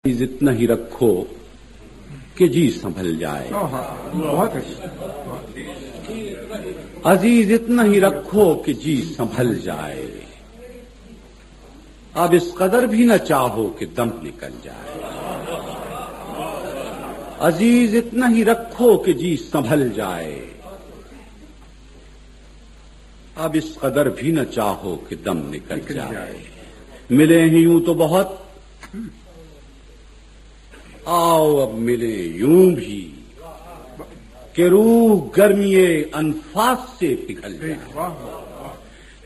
عزیز اتنا ہی رکھو کہ جی سنبھل جائے. بہت اچھا. عزیز اتنا ہی رکھو کہ جی سنبھل جائے. اب اس قدر بھی نہ چاہو کہ دم نکل جائے. عزیز اتنا ہی رکھو کہ جی سنبھل جائے. اب اس قدر بھی نہ چاہو کہ دم نکل جائے. ملے ہیں یوں تو بہت، آؤ اب ملے یوں بھی کہ روح گرمی انفاس سے پگھل جائے.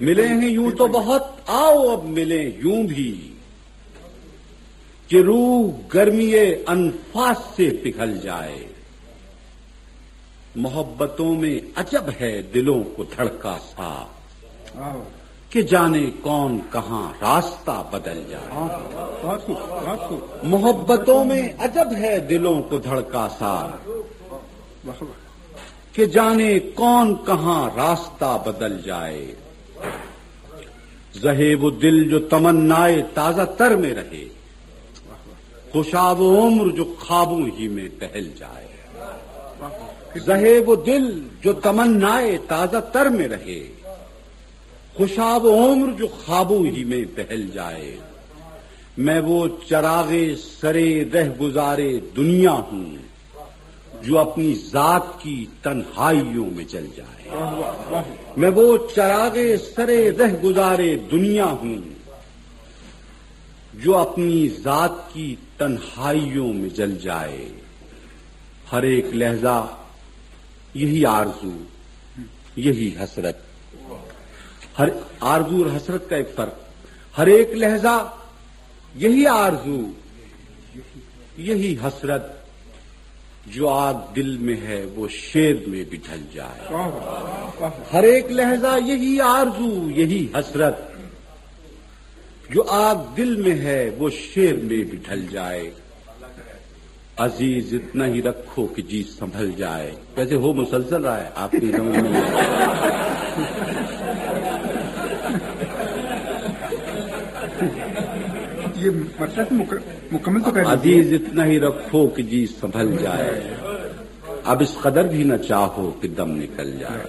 ملے ہیں یوں تو بہت، آؤ اب ملے یوں بھی کہ روح گرمی انفاس سے پگھل جائے. محبتوں میں عجب ہے دلوں کو دھڑکا سا کہ جانے کون کہاں راستہ بدل جائے. محبتوں میں عجب ہے دلوں کو دھڑکا سا کہ جانے کون کہاں راستہ بدل جائے. ذہیب و دل جو تمنائے تازہ تر میں رہے، خوشاب و عمر جو خوابوں ہی میں بہل جائے. ذہیب و دل جو تمنائے تازہ تر میں رہے، خوشاب و عمر جو خوابوں ہی میں بہل جائے. میں وہ چراغ سرے رہ گزارے دنیا ہوں جو اپنی ذات کی تنہائیوں میں جل جائے. میں وہ چراغ سرے رہ گزارے دنیا ہوں جو اپنی ذات کی تنہائیوں میں جل جائے. ہر ایک لہجہ یہی آرزو، یہی حسرت. ہر آرزو اور حسرت کا ایک فرق. ہر ایک لہجہ یہی آرزو، یہی حسرت. جو آگ دل میں ہے وہ شیر میں بھی ڈھل جائے. ہر ایک لہجہ یہی آرزو، یہی حسرت. جو آگ دل میں ہے وہ شیر میں بھی ڈھل جائے. عزیز اتنا ہی رکھو کہ جی سنبھل جائے. ویسے ہو مسلسل رہا ہے آپ کی سمجھ میں. یہ مطلب مکمل تو عزیز اتنا ہی رکھو کہ جی سنبھل جائے. اب اس قدر بھی نہ چاہو کہ دم نکل جائے.